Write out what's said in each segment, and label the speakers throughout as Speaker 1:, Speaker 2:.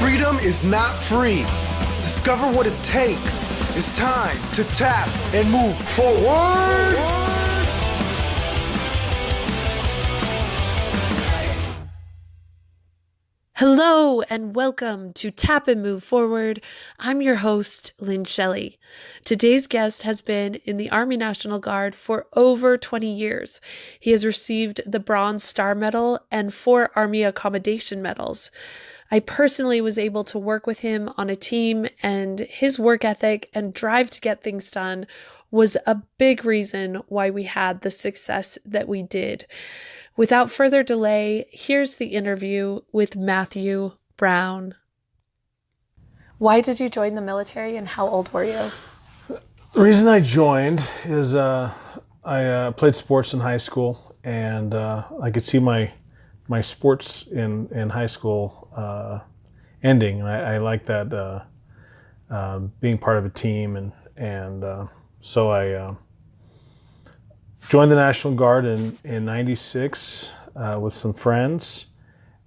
Speaker 1: Freedom is not free. Discover what it takes. It's time to tap and move forward.
Speaker 2: Hello and welcome to Tap and Move Forward. I'm your host, Lynn Shelley. Today's guest has been in the Army National Guard for over 20 years. He has received the Bronze Star Medal and 4 Army Accommodation medals. I personally was able to work with him on a team, and his work ethic and drive to get things done was a big reason why we had the success that we did. Without further delay, here's the interview with Matthew Brown. Why did you join the military and how old were you?
Speaker 3: The reason I joined is I played sports in high school, and I could see my sports in high school ending. And I liked that being part of a team, and so I joined the National Guard in 96 with some friends,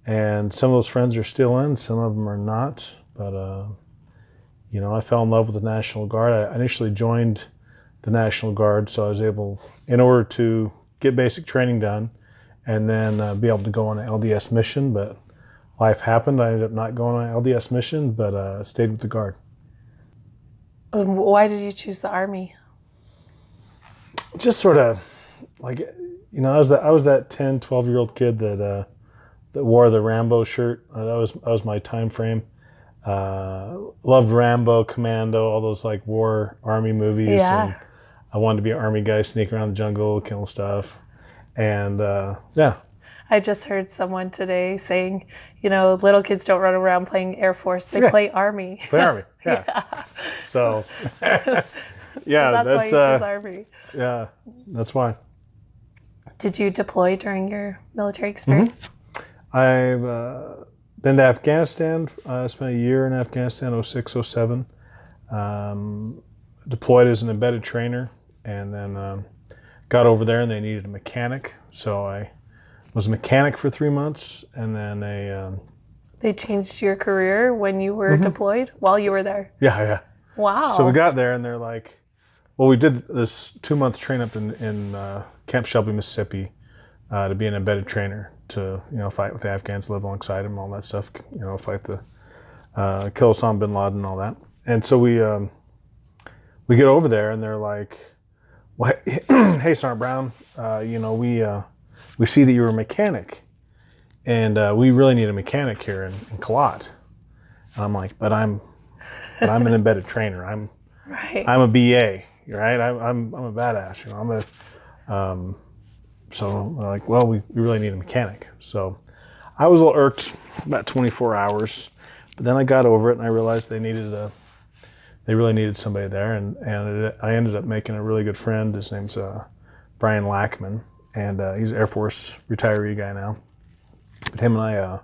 Speaker 3: and some of those friends are still in, some of them are not, but I fell in love with the National Guard. I initially joined the National Guard so I was able, in order to get basic training done and then be able to go on an LDS mission, but life happened. I ended up not going on an LDS mission, but stayed with the Guard.
Speaker 2: Why did you choose the Army?
Speaker 3: Just sort of like, I was that 10, 12-year-old kid that wore the Rambo shirt. That was my time frame. Loved Rambo, Commando, all those like war Army movies.
Speaker 2: Yeah.
Speaker 3: And I wanted to be an Army guy, sneak around the jungle, killing stuff. And yeah.
Speaker 2: I just heard someone today saying, little kids don't run around playing Air Force, they play Army.
Speaker 3: Play Army, yeah. Yeah. So yeah,
Speaker 2: that's why you choose Army.
Speaker 3: Yeah, that's why.
Speaker 2: Did you deploy during your military experience?
Speaker 3: Mm-hmm. I've been to Afghanistan. I spent a year in Afghanistan, 06, 07. Deployed as an embedded trainer, and then got over there and they needed a mechanic. So I was a mechanic for 3 months, and then
Speaker 2: They changed your career when you were deployed while you were there?
Speaker 3: Yeah.
Speaker 2: Wow. So
Speaker 3: we got there and they're like, well, we did this 2-month train up in Camp Shelby, Mississippi, to be an embedded trainer to, fight with the Afghans, live alongside them, all that stuff, fight the, kill Osama bin Laden and all that. And so we get over there and they're like, well, hey, Sergeant Brown, we see that you're a mechanic, and we really need a mechanic here in Kalat. And I'm like, but I'm an embedded trainer. I'm a BA, right? I'm a badass. So they're like, well, we really need a mechanic. So I was a little irked about 24 hours, but then I got over it and I realized they really needed somebody there, and I ended up making a really good friend. His name's Brian Lackman, and he's an Air Force retiree guy now. But him and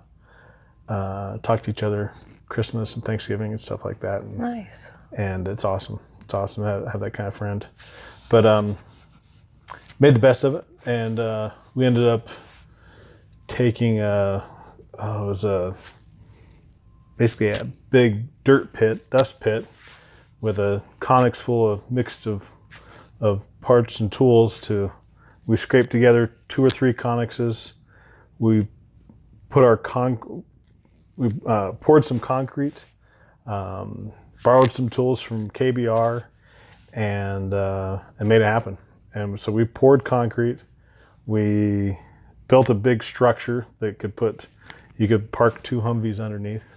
Speaker 3: I talk to each other Christmas and Thanksgiving and stuff like that. And,
Speaker 2: nice.
Speaker 3: And it's awesome. It's awesome to have that kind of friend. But made the best of it, and we ended up taking basically a big dust pit with a Conex full of mixed of parts and tools. We scraped together 2 or 3 Conexes. We put we poured some concrete, borrowed some tools from KBR, and made it happen. And so we poured concrete. We built a big structure that you could park 2 Humvees underneath,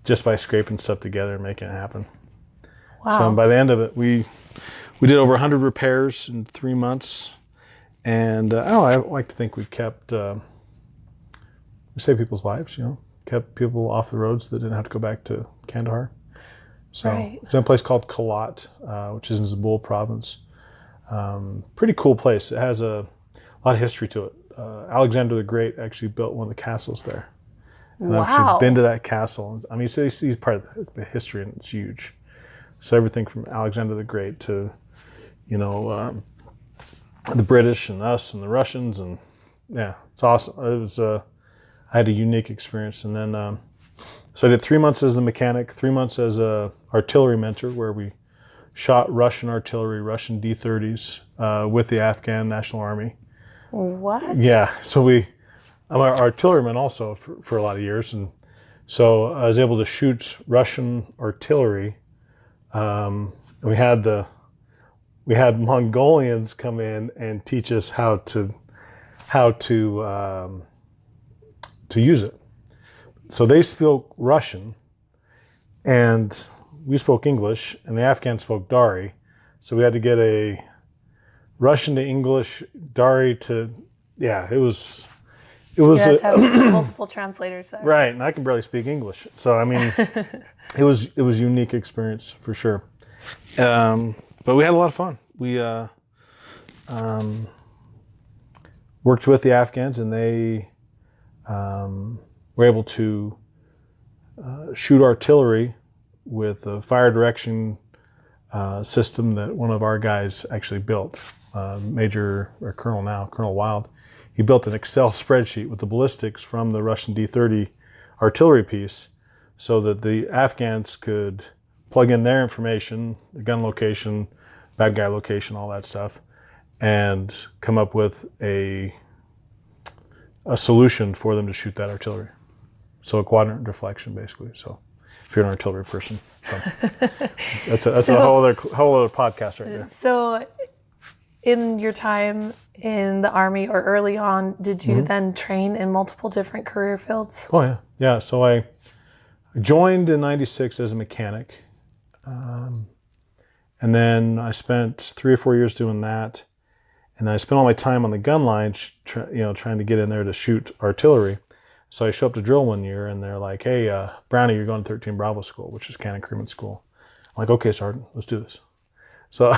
Speaker 3: just by scraping stuff together and making it happen.
Speaker 2: Wow.
Speaker 3: So by the end of it, we did over 100 repairs in 3 months. And I like to think we saved people's lives, kept people off the roads that didn't have to go back to Kandahar. So It's in a place called Kalat, which is in Zabul province. Pretty cool place. It has a lot of history to it. Alexander the Great actually built one of the castles there. And I've actually been to that castle. I mean, so he's part of the history, and it's huge. So everything from Alexander the Great to, the British and us and the Russians, and yeah, it's awesome. It was I had a unique experience, and then So I did 3 months as a mechanic, 3 months as a artillery mentor, where we shot Russian artillery, Russian D-30s with the Afghan National Army.
Speaker 2: What?
Speaker 3: Yeah, so I'm an artilleryman also for a lot of years, and so I was able to shoot Russian artillery. We had Mongolians come in and teach us how to use it. So they spoke Russian, and we spoke English, and the Afghans spoke Dari. So we had to get a Russian to English, Dari to, it was.
Speaker 2: You had to have multiple translators there.
Speaker 3: Right, and I can barely speak English. So, I mean, it was a unique experience for sure. But we had a lot of fun. We worked with the Afghans, and they were able to shoot artillery with a fire direction system that one of our guys actually built, Colonel Wild. He built an Excel spreadsheet with the ballistics from the Russian D-30 artillery piece so that the Afghans could plug in their information, the gun location, bad guy location, all that stuff, and come up with a solution for them to shoot that artillery. So a quadrant deflection, basically. So if you're an artillery person. So that's a whole other podcast right there.
Speaker 2: So in your time in the Army or early on, did you then train in multiple different career fields?
Speaker 3: Oh, yeah. Yeah, so I joined in 96 as a mechanic. And then I spent 3 or 4 years doing that. And I spent all my time on the gun line, trying to get in there to shoot artillery. So I show up to drill one year, and they're like, "Hey, Brownie, you're going to 13 Bravo School," which is Cannon Crewman School. I'm like, "Okay, Sergeant, let's do this." So,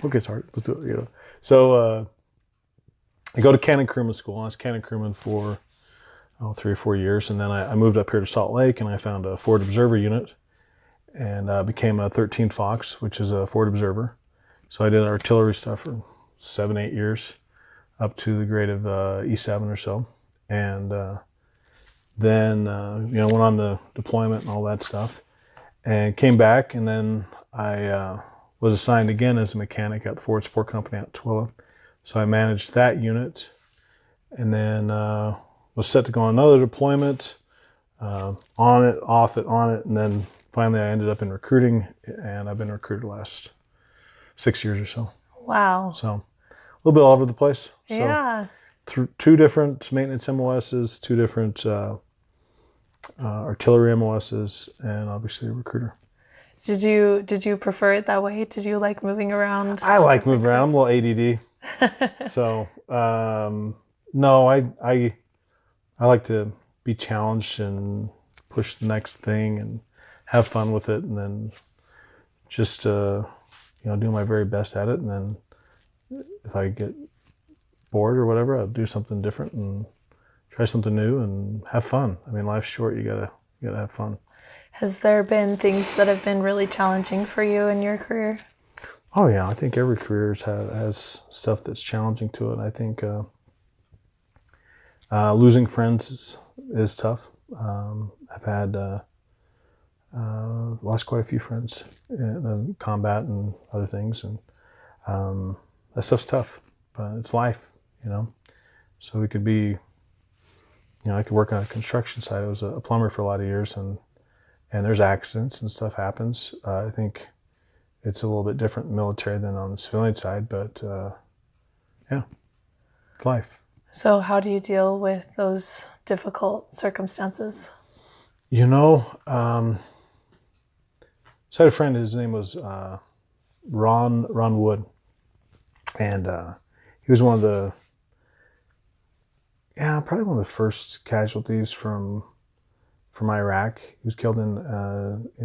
Speaker 3: okay, Sergeant, let's do it. So I go to Cannon Crewman School. I was Cannon Crewman for 3 or 4 years, and then I moved up here to Salt Lake, and I found a forward observer unit, and became a 13 Fox, which is a forward observer. So I did artillery stuff for 7-8 years, up to the grade of E7 or so, and then went on the deployment and all that stuff, and came back, and then I was assigned again as a mechanic at the Forward Support Company at Tooele. So I managed that unit, and then was set to go on another deployment, on it, off it, on it, and then finally I ended up in recruiting, and I've been recruited the last 6 years or so.
Speaker 2: Wow.
Speaker 3: So a little bit all over the place.
Speaker 2: Yeah.
Speaker 3: So through 2 different maintenance MOSs, 2 different artillery MOSs, and obviously a recruiter.
Speaker 2: Did you prefer it that way? Did you like moving around?
Speaker 3: I like moving around. I'm a little ADD. So no, I like to be challenged and push the next thing and have fun with it, and then just do my very best at it. And then if I get bored or whatever, I'll do something different and try something new and have fun. I mean, life's short. You gotta have fun.
Speaker 2: Has there been things that have been really challenging for you in your career?
Speaker 3: Oh yeah, I think every career has stuff that's challenging to it. I think losing friends is tough. I've had lost quite a few friends in combat and other things, and that stuff's tough. But it's life, So it could be, I could work on a construction site. I was a plumber for a lot of years, and there's accidents and stuff happens. I think it's a little bit different in the military than on the civilian side, but it's life.
Speaker 2: So how do you deal with those difficult circumstances?
Speaker 3: So I had a friend, his name was Ron Wood, and he was probably one of the first casualties from Iraq. He was killed in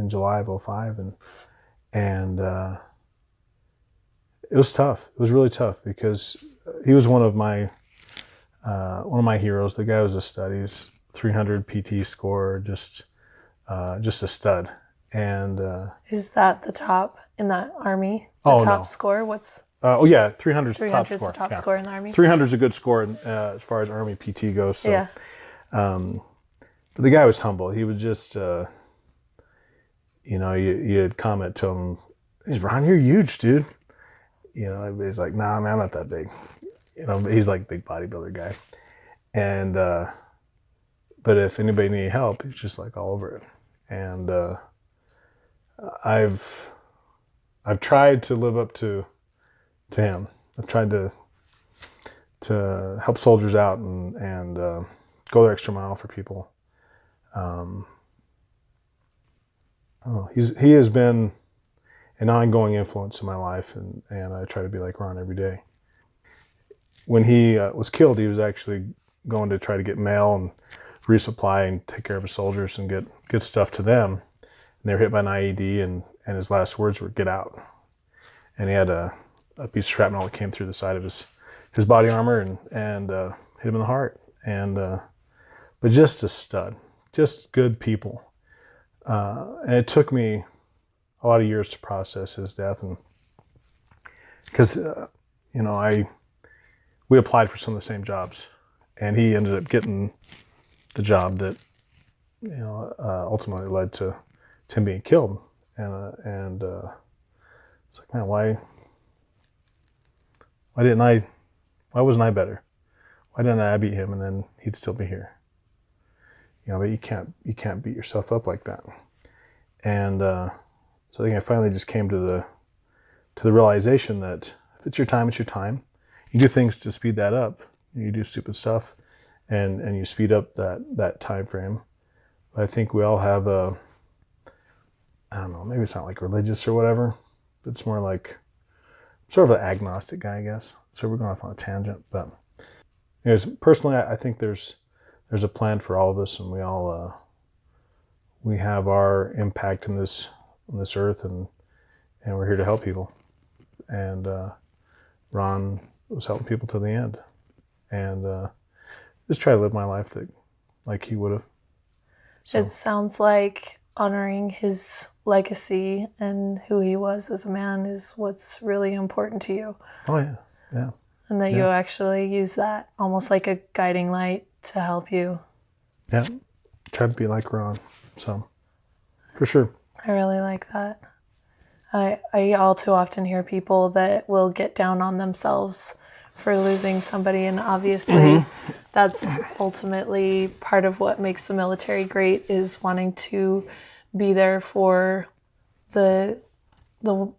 Speaker 3: July of 2005, and it was tough. It was really tough because he was one of my heroes. The guy was a stud. He was 300 PT score, just a stud. And
Speaker 2: is that the top in the Army?
Speaker 3: No.
Speaker 2: Score? What's
Speaker 3: 300 is the top score.
Speaker 2: The top score in the Army.
Speaker 3: 300 is a good score as far as Army PT goes. So,
Speaker 2: yeah.
Speaker 3: But the guy was humble. He was just, you had comment to him, "Hey, Ron, you're huge, dude." He's like, "Nah, man, I'm not that big." He's like a big bodybuilder guy. And, but if anybody needed help, he's just like all over it. And I've tried to live up to him. I've tried to help soldiers out and go the extra mile for people. He has been an ongoing influence in my life, and I try to be like Ron every day. When he was killed, he was actually going to try to get mail and resupply and take care of his soldiers and get stuff to them. And they were hit by an IED, and his last words were, "Get out." And he had a piece of shrapnel that came through the side of his body armor and hit him in the heart. And but just a stud, just good people. And it took me a lot of years to process his death, and because we applied for some of the same jobs, and he ended up getting the job that ultimately led to him being killed. And it's like, man, why wasn't I better? Why didn't I beat him and then he'd still be here? But you can't beat yourself up like that. And so I think I finally just came to the realization that if it's your time, it's your time. You do things to speed that up. You do stupid stuff, and you speed up that time frame. But I think we all have I don't know, maybe it's not like religious or whatever, but it's more like sort of an agnostic guy, I guess. So we're going off on a tangent, but anyways, personally, I think there's a plan for all of us, and we all we have our impact on this earth, and we're here to help people. And Ron was helping people to the end, and just try to live my life like he would have. So.
Speaker 2: It sounds like honoring his legacy and who he was as a man is what's really important to you.
Speaker 3: Oh yeah, yeah.
Speaker 2: And that you actually use that almost like a guiding light to help you.
Speaker 3: Yeah, try to be like Ron. So, for sure.
Speaker 2: I really like that. I all too often hear people that will get down on themselves for losing somebody, and obviously that's ultimately part of what makes the military great, is wanting to be there for the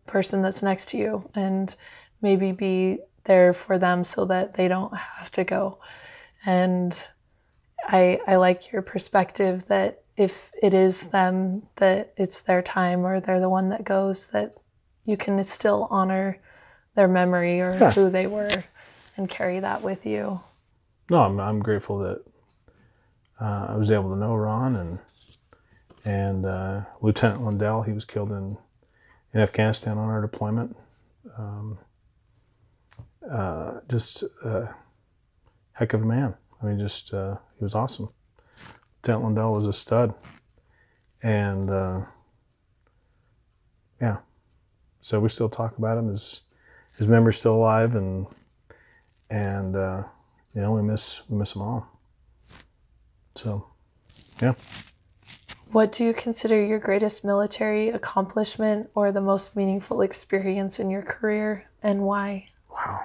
Speaker 2: person that's next to you and maybe be there for them so that they don't have to go. And I like your perspective that if it is them, that it's their time or they're the one that goes, that you can still honor their memory or who they were and carry that with you.
Speaker 3: No, I'm grateful that I was able to know Ron and Lieutenant Lindell. He was killed in Afghanistan on our deployment. Just a heck of a man. I mean, just he was awesome. Lieutenant Lindell was a stud, and yeah. So we still talk about him. His memory's still alive, and we miss them all. So, yeah.
Speaker 2: What do you consider your greatest military accomplishment or the most meaningful experience in your career, and why?
Speaker 3: Wow.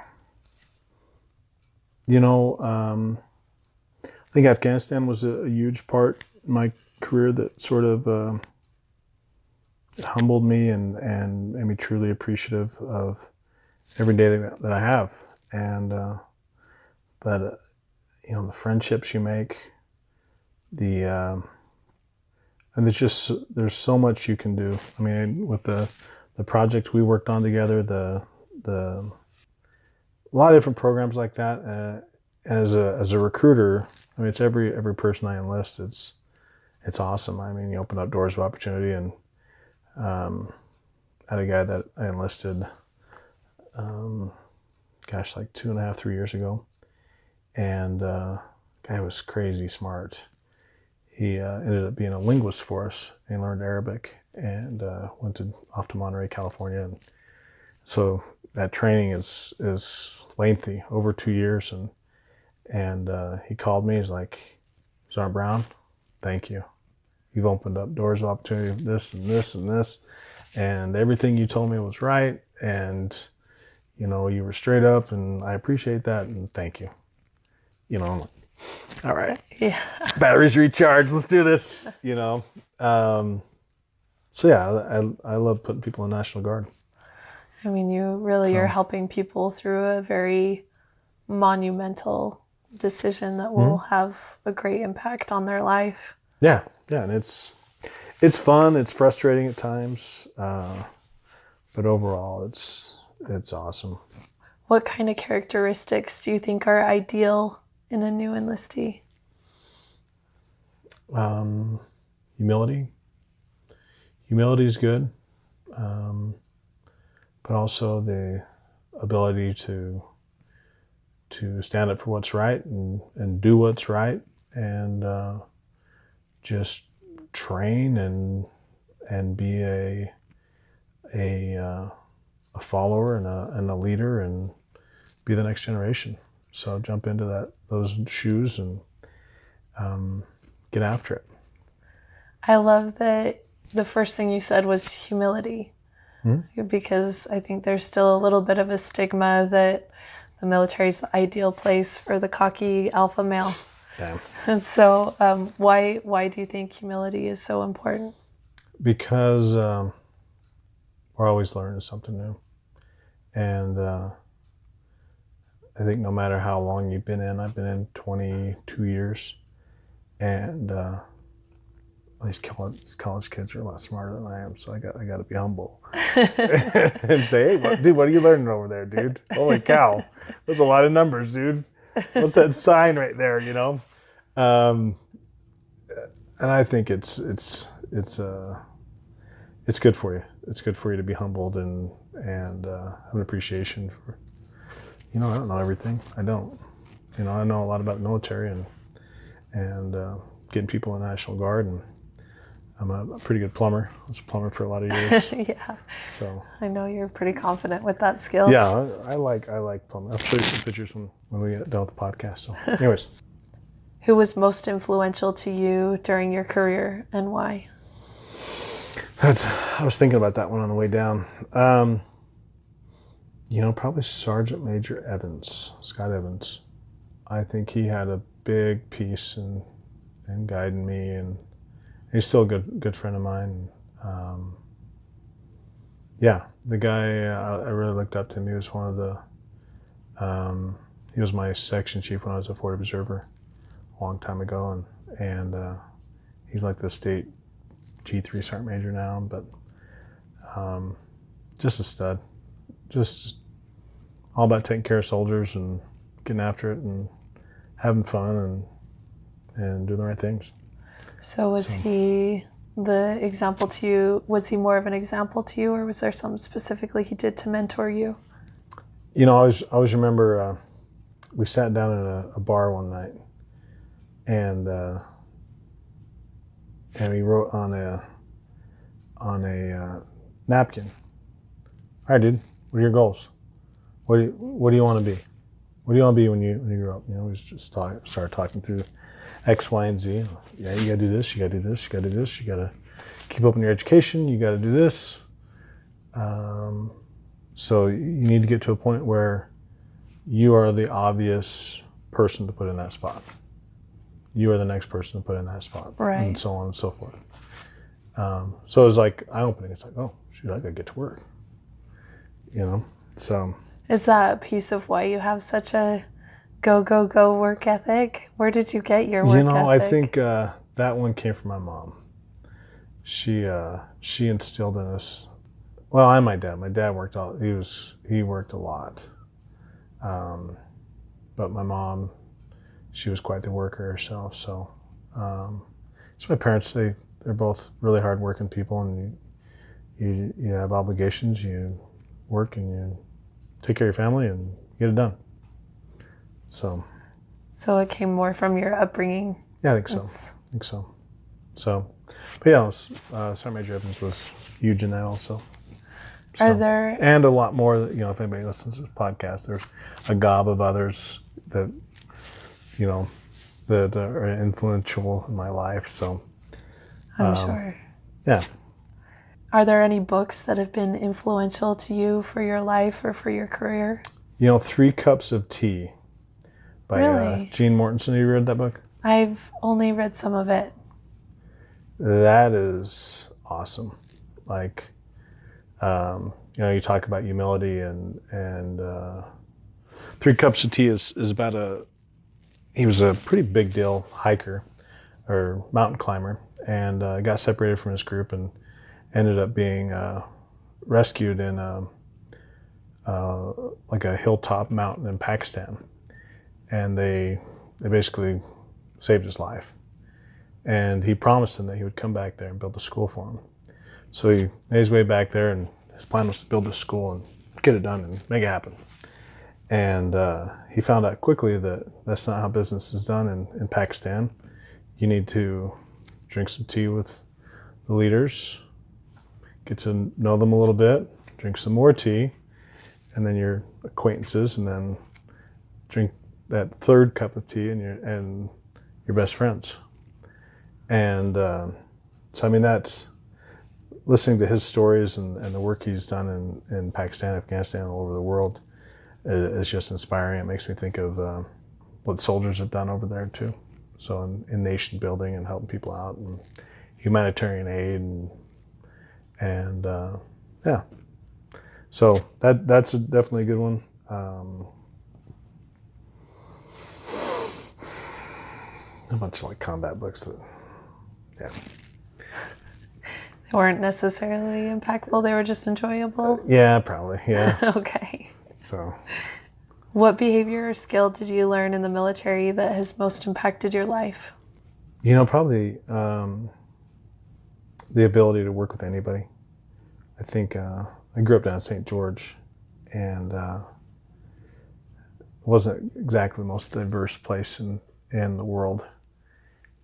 Speaker 3: I think Afghanistan was a huge part in my career that sort of it humbled me and made me truly appreciative of every day that I have. And the friendships you make, and there's so much you can do. I mean, with the project we worked on together, a lot of different programs like that. As a recruiter, I mean, it's every person I enlist. It's awesome. I mean, you open up doors of opportunity, and I had a guy that I enlisted, like 2.5, 3 years ago, and guy was crazy smart. He ended up being a linguist for us. He learned Arabic and went off to Monterey, California, and so that training is lengthy, over 2 years, and he called me. He's like, "Sergeant Brown, thank you. You've opened up doors of opportunity, this and this and this, and everything you told me was right, and you know, you were straight up, and I appreciate that, and thank you. You know, I'm like, all right,
Speaker 2: Yeah.
Speaker 3: batteries recharged, let's do this, you know. So yeah, I love putting people in National Guard.
Speaker 2: I mean, you really are helping people through a very monumental decision that will have a great impact on their life.
Speaker 3: Yeah, and it's fun, it's frustrating at times, but overall it's awesome.
Speaker 2: What kind of characteristics do you think are ideal in a new enlistee?
Speaker 3: Humility. Humility is good, but also the ability to stand up for what's right and do what's right, and just train and be a follower and a leader and be the next generation. So jump into those shoes and get after it.
Speaker 2: I love that the first thing you said was humility, because I think there's still a little bit of a stigma that the military is the ideal place for the cocky alpha male.
Speaker 3: Yeah.
Speaker 2: And so why do you think humility is so important?
Speaker 3: Because we're always learning something new. And I think no matter how long you've been in, I've been in 22 years, and these college kids are a lot smarter than I am, so I got to be humble and say, hey, dude, what are you learning over there, dude? Holy cow, there's a lot of numbers, dude. What's that sign right there, you know? And I think it's good for you. It's good for you to be humbled and have an appreciation for, you know, I don't know everything. I don't. You know, I know a lot about the military and getting people in the National Guard, and I'm a pretty good plumber. I was a plumber for a lot of years.
Speaker 2: Yeah.
Speaker 3: So
Speaker 2: I know you're pretty confident with that skill.
Speaker 3: yeah, I like plumbing. I'll show you some pictures when we get done with the podcast. So anyways.
Speaker 2: Who was most influential to you during your career and why?
Speaker 3: I was thinking about that one on the way down. You know, probably Sergeant Major Evans, Scott Evans. I think he had a big piece in guiding me, and he's still a good friend of mine. Yeah, the guy I really looked up to him. He was one of the. He was my section chief when I was a Forward Observer a long time ago, and he's like the state G3 Sergeant Major now, but just a stud. Just all about taking care of soldiers and getting after it and having fun and doing the right things.
Speaker 2: So was he the example to you? Was he more of an example to you, or was there something specifically he did to mentor you?
Speaker 3: You know, I always remember we sat down in a bar one night, and he wrote on a napkin, all right, dude, what are your goals? What do you want to be? What do you want to be when you grow up? You know, we just started talking through X, Y, and Z. Yeah, you got to do this, you got to do this, you got to do this, you got to keep up in your education, you got to do this. So you need to get to a point where you are the obvious person to put in that spot. You are the next person to put in that spot,
Speaker 2: right?
Speaker 3: And so on and so forth. So it was like eye-opening. It's like, oh, shoot, I got to get to work. You know, so.
Speaker 2: Is that a piece of why you have such a go work ethic? Where did you get your work ethic?
Speaker 3: You know, I think that one came from my mom. She instilled in us. Well, and my dad. My dad worked he worked a lot. But my mom, she was quite the worker herself. So my parents, they're both really hardworking people, and you have obligations. You work and you take care of your family and get it done. So
Speaker 2: it came more from your upbringing.
Speaker 3: Yeah, I think so. So, but yeah, Sergeant Major Evans was huge in that also. So,
Speaker 2: Are there...
Speaker 3: And a lot more, you know, if anybody listens to this podcast, there's a gob of others that, you know, that are influential in my life. So,
Speaker 2: I'm sure.
Speaker 3: yeah.
Speaker 2: Are there any books that have been influential to you for your life or for your career?
Speaker 3: 3 Cups of Tea by
Speaker 2: Really?
Speaker 3: Gene Mortensen. Have you read that book?
Speaker 2: I've only read some of it.
Speaker 3: That is awesome. Like, you talk about humility and 3 Cups of Tea is about he was a pretty big deal hiker or mountain climber, and got separated from his group and ended up being rescued in like a hilltop mountain in Pakistan, and they basically saved his life. And he promised them that he would come back there and build a school for him. So he made his way back there, and his plan was to build this school and get it done and make it happen. And he found out quickly that that's not how business is done in Pakistan. You need to drink some tea with the leaders, get to know them a little bit, drink some more tea, and then your acquaintances, and then drink that 3rd cup of tea and your best friends. And so, I mean, that's listening to his stories and the work he's done in Pakistan, Afghanistan, all over the world is just inspiring. It makes me think of what soldiers have done over there too. So in nation building and helping people out and humanitarian aid and yeah. So that's definitely a good one. A bunch of like combat books that, yeah.
Speaker 2: They weren't necessarily impactful. They were just enjoyable.
Speaker 3: Yeah, probably. Yeah.
Speaker 2: Okay.
Speaker 3: So.
Speaker 2: What behavior or skill did you learn in the military that has most impacted your life?
Speaker 3: Probably the ability to work with anybody. I think I grew up down in St. George, and wasn't exactly the most diverse place in the world.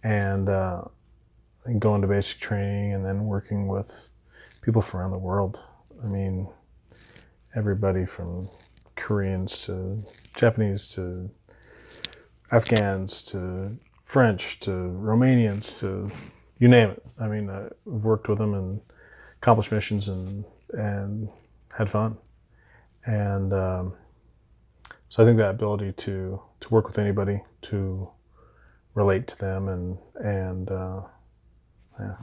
Speaker 3: And going to basic training and then working with people from around the world. I mean, everybody from Koreans to Japanese to Afghans to French to Romanians to you name it. I mean, I've worked with them and accomplished missions and had fun. And so I think that ability to work with anybody, to relate to them and yeah.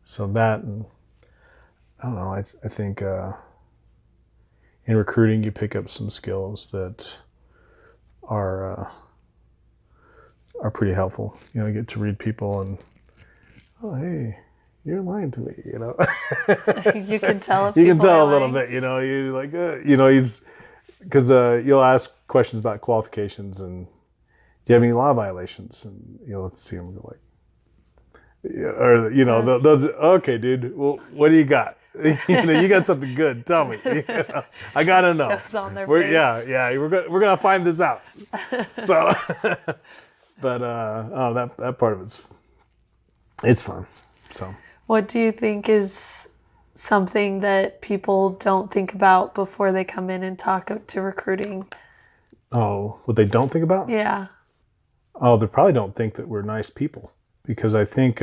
Speaker 3: So that, and I don't know, I think in recruiting you pick up some skills that are pretty helpful. You get to read people and, oh, hey, you're lying to me,
Speaker 2: You can tell if
Speaker 3: you can
Speaker 2: people
Speaker 3: tell
Speaker 2: are
Speaker 3: a little
Speaker 2: lying.
Speaker 3: bit, you're like, because you'll ask questions about qualifications and do you have any law violations? And you'll see them go like, yeah, or those. Okay, dude. Well, what do you got? You got something good. Tell me. I gotta know.
Speaker 2: Shows on their face.
Speaker 3: Yeah. We're gonna find this out. So, but that part of it's fun. So.
Speaker 2: What do you think is something that people don't think about before they come in and talk to recruiting?
Speaker 3: Oh, what they don't think about?
Speaker 2: Yeah.
Speaker 3: Oh, they probably don't think that we're nice people, because I think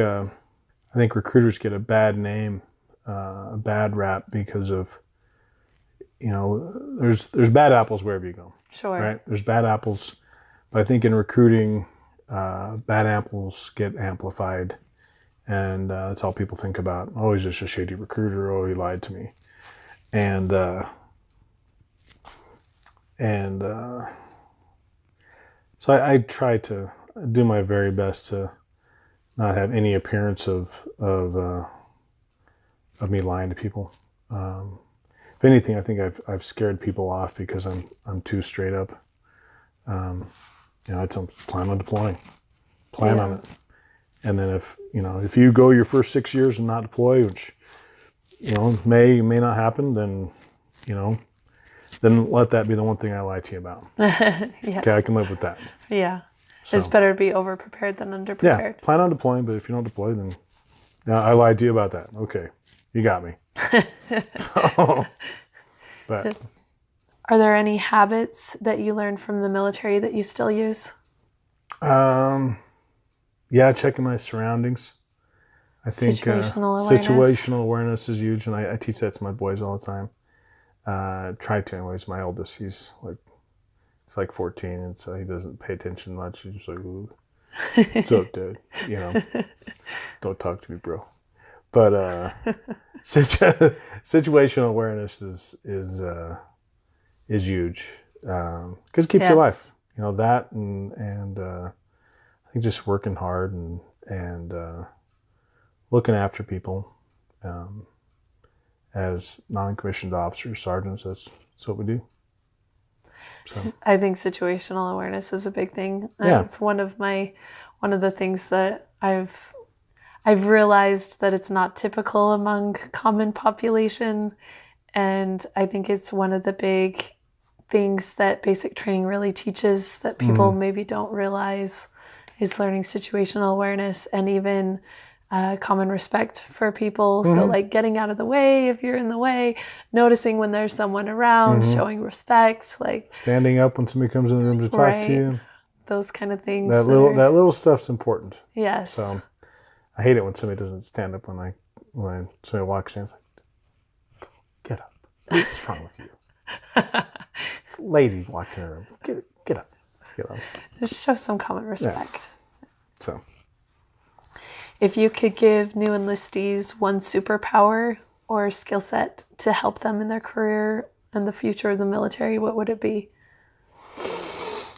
Speaker 3: recruiters get a bad name, a bad rap because of, there's bad apples wherever you go.
Speaker 2: Sure.
Speaker 3: Right? There's bad apples, but I think in recruiting, bad apples get amplified, and that's all people think about. Oh, he's just a shady recruiter. Oh, he lied to me, and so I try to do my very best to not have any appearance of me lying to people. If anything, I think I've scared people off because I'm too straight up. I tell them, plan on deploying, plan on it, and then if you go your first 6 years and not deploy, which may not happen, then then let that be the one thing I lie to you about.
Speaker 2: Yeah.
Speaker 3: Okay, I can live with that.
Speaker 2: Yeah.
Speaker 3: So.
Speaker 2: It's better to be over-prepared than under-prepared.
Speaker 3: Yeah, plan on deploying, but if you don't deploy, then I lied to you about that. Okay, you got me. But
Speaker 2: are there any habits that you learned from the military that you still use?
Speaker 3: Yeah, checking my surroundings. I think situational awareness is huge, and I teach that to my boys all the time. Try to, anyways. My oldest, he's like 14, and so he doesn't pay attention much. He's just like, "Ooh, what's up, Dad? Don't talk to me, bro." But situational awareness is huge because it keeps you alive. That and I think just working hard and looking after people as non-commissioned officers, sergeants. That's what we do. So.
Speaker 2: I think situational awareness is a big thing.
Speaker 3: Yeah.
Speaker 2: It's one of the things that I've realized that it's not typical among common population, and I think it's one of the big things that basic training really teaches that people maybe don't realize is learning situational awareness and even common respect for people. So like getting out of the way if you're in the way, noticing when there's someone around, showing respect, like
Speaker 3: standing up when somebody comes in the room to talk to you.
Speaker 2: Those kind of things.
Speaker 3: That little stuff's important.
Speaker 2: Yes.
Speaker 3: So I hate it when somebody doesn't stand up when somebody walks in. It's like, get up. What's wrong with you? It's a lady walking in the room. Get up.
Speaker 2: Just show some common respect.
Speaker 3: Yeah. So.
Speaker 2: If you could give new enlistees one superpower or skill set to help them in their career and the future of the military, what would it be?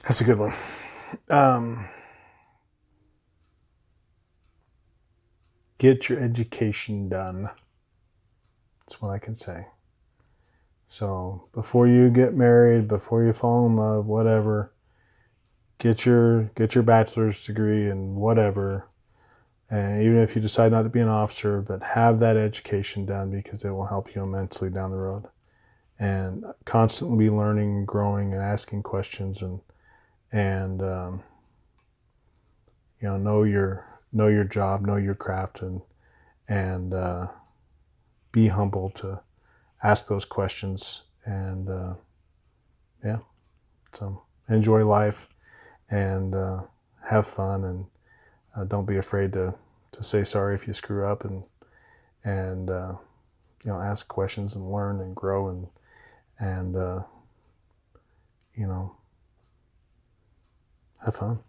Speaker 3: That's a good one. Get your education done. That's what I can say. So before you get married, before you fall in love, whatever, get your bachelor's degree in whatever. And even if you decide not to be an officer, but have that education done because it will help you immensely down the road. And constantly be learning and growing and asking questions and know your job, know your craft, and be humble to ask those questions and so enjoy life and have fun and don't be afraid to say sorry if you screw up and ask questions and learn and grow and have fun.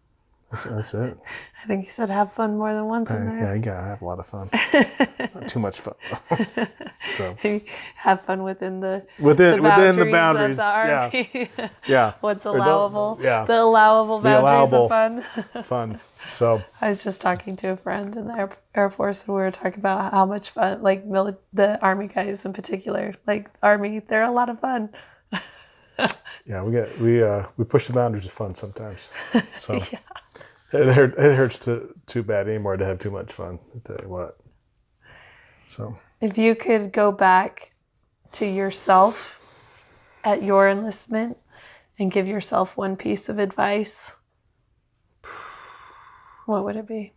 Speaker 3: That's it.
Speaker 2: I think you said have fun more than once in there.
Speaker 3: Yeah, you gotta have a lot of fun. Not too much fun though. So
Speaker 2: have fun within the
Speaker 3: boundaries.
Speaker 2: Of the Army.
Speaker 3: Yeah.
Speaker 2: What's allowable?
Speaker 3: Yeah.
Speaker 2: The allowable boundaries of fun.
Speaker 3: Fun. So
Speaker 2: I was just talking to a friend in the Air Force, and we were talking about how much fun, like the Army guys in particular, like Army, they're a lot of fun.
Speaker 3: Yeah, we push the boundaries of fun sometimes. So yeah. It hurts too bad anymore to have too much fun. I tell you what. So
Speaker 2: if you could go back to yourself at your enlistment and give yourself one piece of advice, what would it be?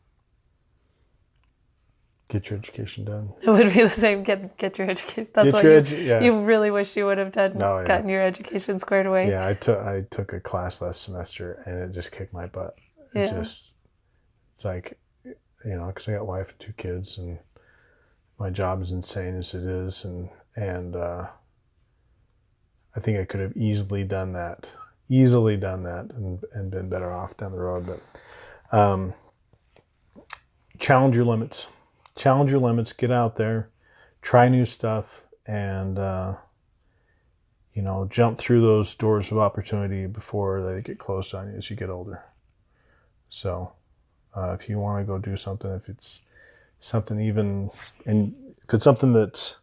Speaker 3: Get your education done.
Speaker 2: It would be the same. Get your education. That's what you really wish you would have done. Gotten your education squared away.
Speaker 3: Yeah, I took a class last semester and it just kicked my butt. It's like, because I got a wife and 2 kids and my job is insane as it is, and I think I could have easily done that and been better off down the road. But challenge your limits. Get out there, try new stuff, and jump through those doors of opportunity before they get closed on you as you get older. So if you want to go do something, if it's something if it's something that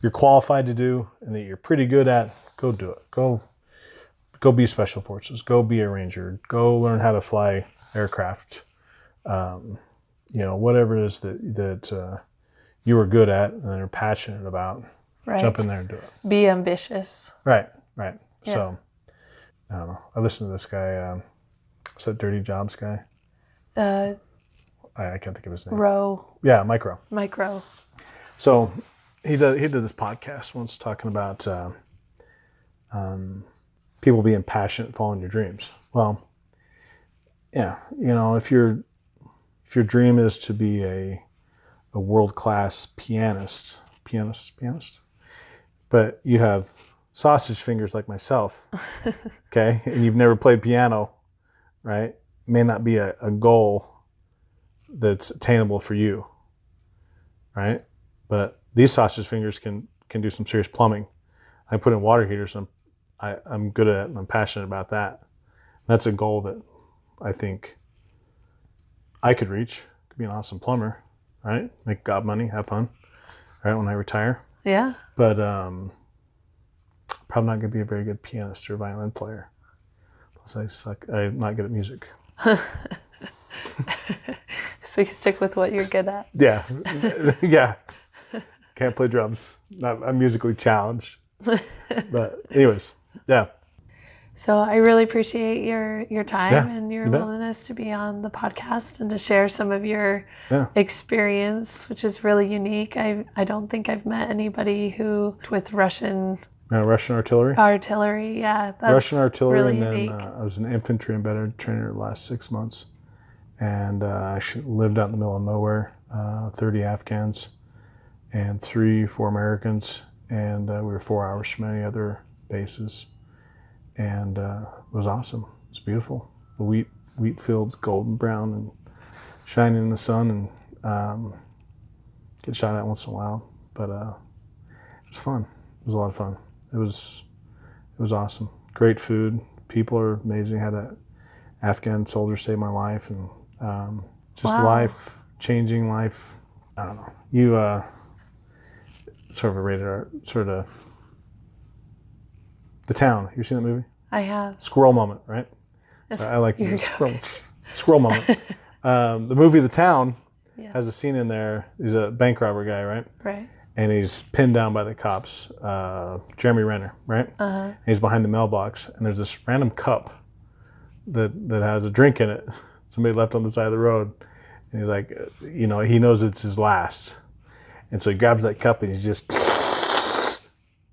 Speaker 3: you're qualified to do and that you're pretty good at, go do it. Go be special forces. Go be a ranger. Go learn how to fly aircraft. Whatever it is that you were good at and are passionate about, jump in there and do it.
Speaker 2: Be ambitious.
Speaker 3: Right. Yeah. So,
Speaker 2: I
Speaker 3: don't know. I listened to this guy, what's that Dirty Jobs guy? I can't think of his name. Yeah, Mike Rowe. So he did this podcast once talking about people being passionate, following your dreams. Well, yeah, if your dream is to be a world-class pianist, but you have sausage fingers like myself, okay, and you've never played piano, right? May not be a goal that's attainable for you, right? But these sausage fingers can do some serious plumbing. I put in water heaters, and I'm good at it, and I'm passionate about that. That's a goal that I think I could reach. Could be an awesome plumber, right? Make God money, have fun, right, when I retire.
Speaker 2: Yeah.
Speaker 3: But probably not going to be a very good pianist or violin player. Plus I suck. I'm not good at music.
Speaker 2: So you stick with what you're good at.
Speaker 3: Yeah. Yeah. Can't play drums. I'm musically challenged. But anyways, yeah.
Speaker 2: So I really appreciate your time and your
Speaker 3: you bet.
Speaker 2: willingness to be on the podcast and to share some of your
Speaker 3: Yeah.
Speaker 2: experience, which is really unique. I don't think I've met anybody who with Russian
Speaker 3: Artillery.
Speaker 2: Yeah, that's
Speaker 3: Russian artillery,
Speaker 2: really
Speaker 3: and then
Speaker 2: unique.
Speaker 3: I was an infantry and veteran trainer the last 6 months, and I lived out in the middle of nowhere. 30 Afghans and 4 Americans, and we were 4 hours from any other bases, and it was awesome. It was beautiful. The wheat fields, golden brown and shining in the sun, and get shot at once in a while, but it was fun. It was a lot of fun. It was awesome. Great food. People are amazing. Had an Afghan soldier save my life, and just
Speaker 2: Wow.
Speaker 3: life-changing life. I don't know. You sort of a rated R, sort of The Town. You seen that movie?
Speaker 2: I have.
Speaker 3: Squirrel moment, right? I like
Speaker 2: You're
Speaker 3: squirrel moment. The movie The Town
Speaker 2: Yeah.
Speaker 3: has a scene in there. He's a bank robber guy, right?
Speaker 2: Right.
Speaker 3: And he's pinned down by the cops, Jeremy Renner, right? And he's behind the mailbox, and there's this random cup that has a drink in it. Somebody left on the side of the road, and he's like, he knows it's his last, and so he grabs that cup and he's just,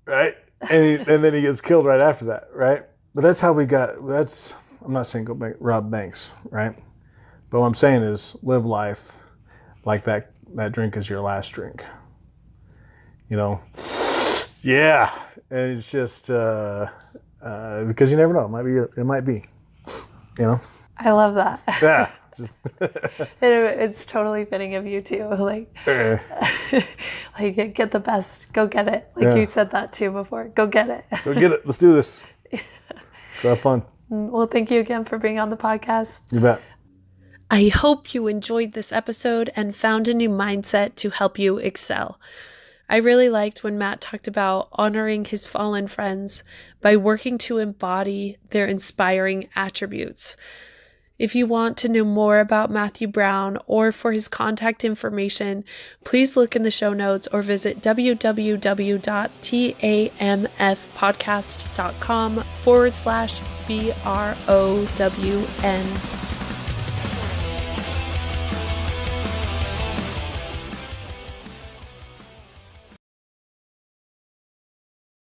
Speaker 3: right, and then he gets killed right after that, right? But that's how we got. I'm not saying go rob banks, right? But what I'm saying is live life like that drink is your last drink. Yeah, and it's just because you never know. It might be,
Speaker 2: I love that.
Speaker 3: Yeah, it's just
Speaker 2: It's totally fitting of you too. Like get the best. Go get it. Like
Speaker 3: Yeah.
Speaker 2: you said that too before. Go get it.
Speaker 3: go get it. Let's do this. Go have fun.
Speaker 2: Well, thank you again for being on the podcast.
Speaker 3: You bet.
Speaker 2: I hope you enjoyed this episode and found a new mindset to help you excel. I really liked when Matt talked about honoring his fallen friends by working to embody their inspiring attributes. If you want to know more about Matthew Brown or for his contact information, please look in the show notes or visit www.tamfpodcast.com/BROWN.